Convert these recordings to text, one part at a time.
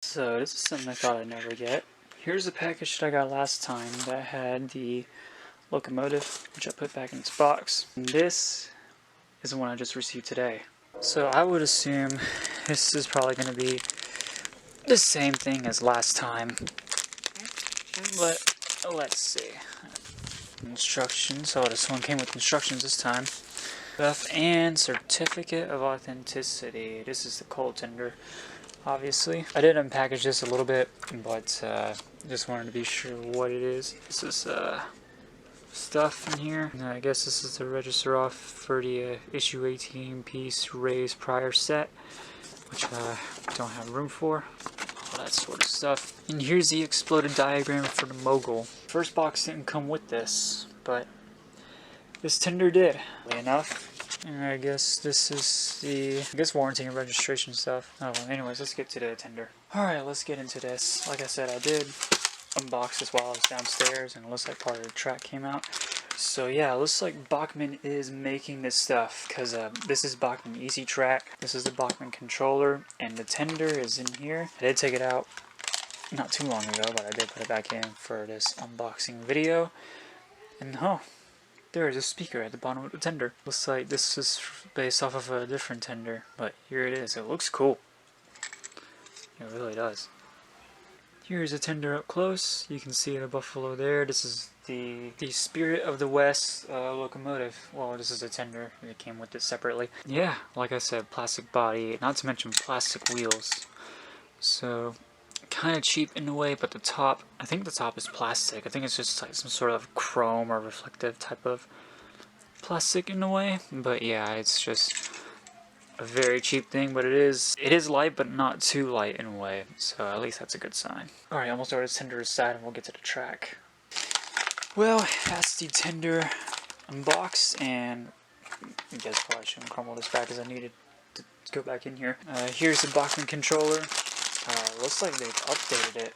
So this is something I thought I'd never get. Here's a package that I got last time that had the locomotive, which I put back in its box. And this is the one I just received today. So I would assume this is probably going to be the same thing as last time. But let's see. Instructions. Oh, this one came with instructions this time. Stuff and certificate of authenticity. This is the coal tender, obviously. I did unpackage this a little bit, but just wanted to be sure what it is. This is stuff in here. And I guess this is the register off for the issue 18 piece raised prior set, which I don't have room for. All that sort of stuff. And here's the exploded diagram for the mogul. First box didn't come with this, but this tender did. Enough. And I guess this is the warranty and registration stuff. Oh, well, anyways, let's get to the tender. Alright, let's get into this. Like I said, I did unbox this while I was downstairs, and it looks like part of the track came out. So yeah, it looks like Bachmann is making this stuff, because this is Bachmann Easy Track. This is the Bachmann controller, and the tender is in here. I did take it out not too long ago, but I did put it back in for this unboxing video. And oh, there is a speaker at the bottom of the tender. Looks like this is based off of a different tender, but here it is. It looks cool. It really does. Here's a tender up close. You can see the buffalo there. This is the Spirit of the West locomotive. Well, this is a tender. It came with it separately. Yeah, like I said, plastic body, not to mention plastic wheels. So, kind of cheap in a way, but the top, I think the top is plastic. I think it's just like some sort of chrome or reflective type of plastic in a way. But yeah, it's just a very cheap thing, but it is light, but not too light in a way, so at least that's a good sign. Alright, almost over to tender aside, and we'll get to the track. Well, that's the tender unboxed, and I guess probably shouldn't crumble this back because I needed to go back in here. Here's the Bachmann controller. Looks like they've updated it.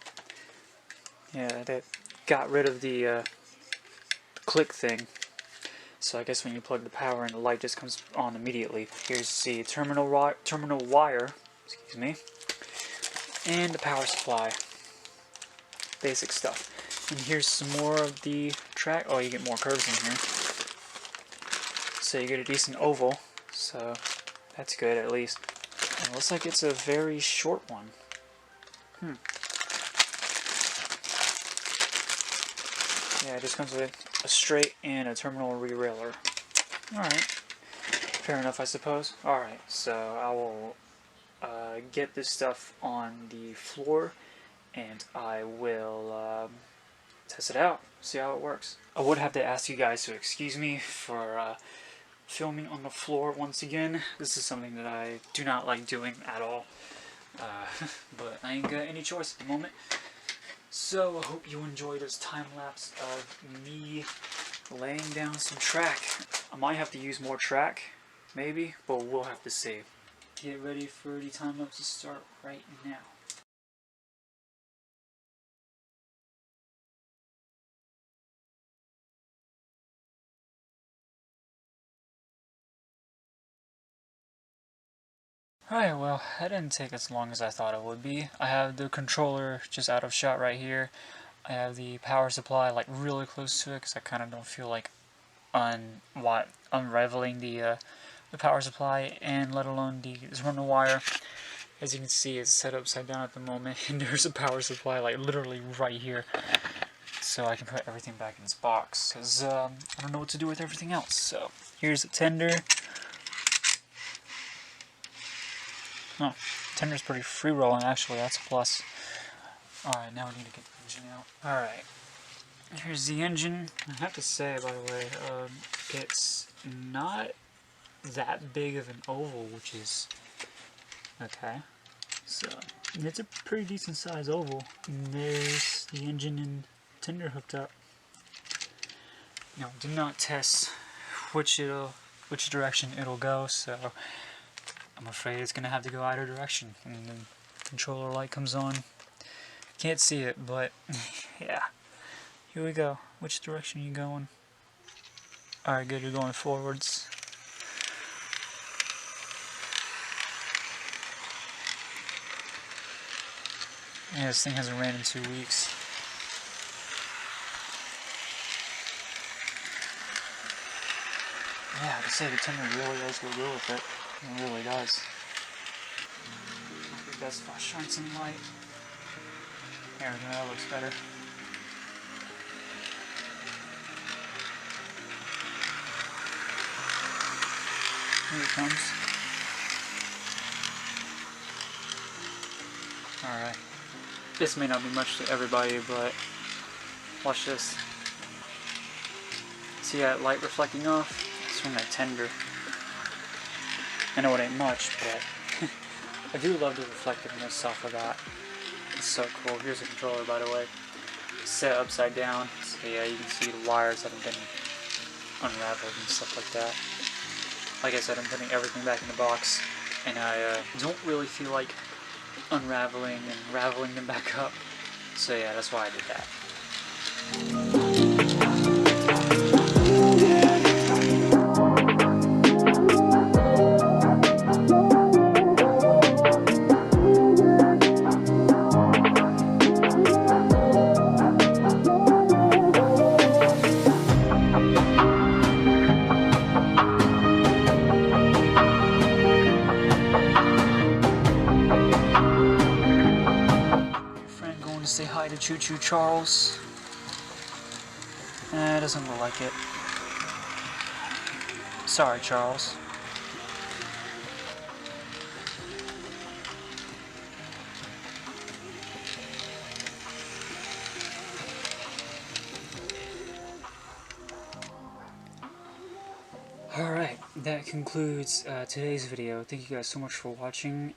Yeah, they got rid of the click thing. So I guess when you plug the power in, the light just comes on immediately. Here's the terminal wire, excuse me, and the power supply. Basic stuff. And here's some more of the track. Oh, you get more curves in here. So you get a decent oval. So that's good at least. And it looks like it's a very short one. Yeah, it just comes with a straight and a terminal re-railer. Alright. Fair enough, I suppose. Alright, so I will get this stuff on the floor, and I will test it out, see how it works. I would have to ask you guys to excuse me for filming on the floor once again. This is something that I do not like doing at all. But I ain't got any choice at the moment. So I hope you enjoyed this time lapse of me laying down some track. I might have to use more track, maybe, but we'll have to see. Get ready for the time lapse to start right now. Alright, well, that didn't take as long as I thought it would be. I have the controller just out of shot right here. I have the power supply like really close to it because I kind of don't feel like unraveling the power supply, and let alone the terminal wire. As you can see, it's set upside down at the moment, and there's a power supply like literally right here. So I can put everything back in its box because I don't know what to do with everything else. So here's the tender. Oh, tender's pretty free rolling actually, that's a plus. Alright, now we need to get the engine out. Alright, here's the engine. I have to say, by the way, it's not that big of an oval, which is okay. So, it's a pretty decent size oval. And there's the engine and tender hooked up. Now, did not test which direction it'll go, so I'm afraid it's gonna have to go either direction. And the controller light comes on. Can't see it, but yeah. Here we go. Which direction are you going? Alright, good, you're going forwards. Yeah, this thing hasn't ran in 2 weeks. Yeah, I can say the tender really does go good with it. It really does. I think that's if I shine some light. There we go, that looks better. Here it comes. Alright. This may not be much to everybody, but watch this. See that light reflecting off? It's from that tender. I know it ain't much, but I do love the reflectiveness off of that. It's so cool. Here's the controller, by the way. Set upside down. So yeah, you can see the wires that have been unraveled and stuff like that. Like I said, I'm putting everything back in the box, and I don't really feel like unraveling and raveling them back up. So yeah, that's why I did that. Say hi to Choo Choo Charles. Doesn't look like it. Sorry, Charles. Alright, that concludes today's video. Thank you guys so much for watching.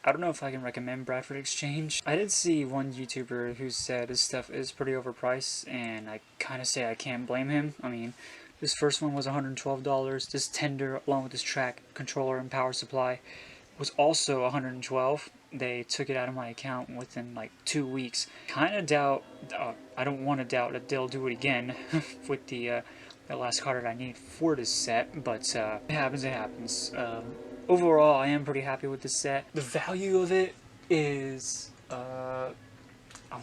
I don't know if I can recommend Bradford Exchange. I did see one YouTuber who said his stuff is pretty overpriced, and I kind of say I can't blame him. I mean, this first one was $112. This tender, along with this track controller and power supply, was also $112. They took it out of my account within like 2 weeks. Kind of doubt, I don't want to doubt that they'll do it again with the last card that I need for this set, but it happens, it happens. Overall, I am pretty happy with this set. The value of it is, I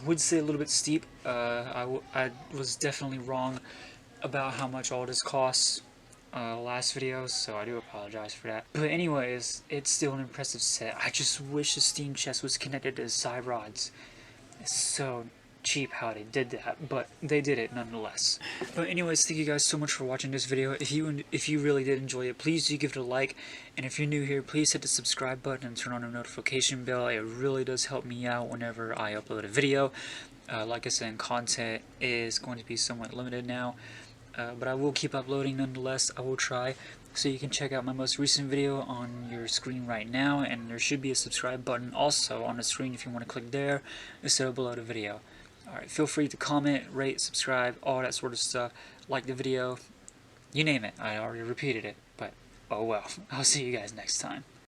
would say a little bit steep. I was definitely wrong about how much all this costs last video, so I do apologize for that. But anyways, it's still an impressive set. I just wish the steam chest was connected to the side rods. It's so cheap how they did that, but they did it nonetheless. But anyways, thank you guys so much for watching this video. If you really did enjoy it, please do give it a like, and if you're new here, please hit the subscribe button and turn on the notification bell. It really does help me out whenever I upload a video. Like I said, content is going to be somewhat limited now, but I will keep uploading nonetheless. I will try. So you can check out my most recent video on your screen right now, and there should be a subscribe button also on the screen if you want to click there instead of below the video. Alright, feel free to comment, rate, subscribe, all that sort of stuff. Like the video, you name it. I already repeated it, but oh well. I'll see you guys next time.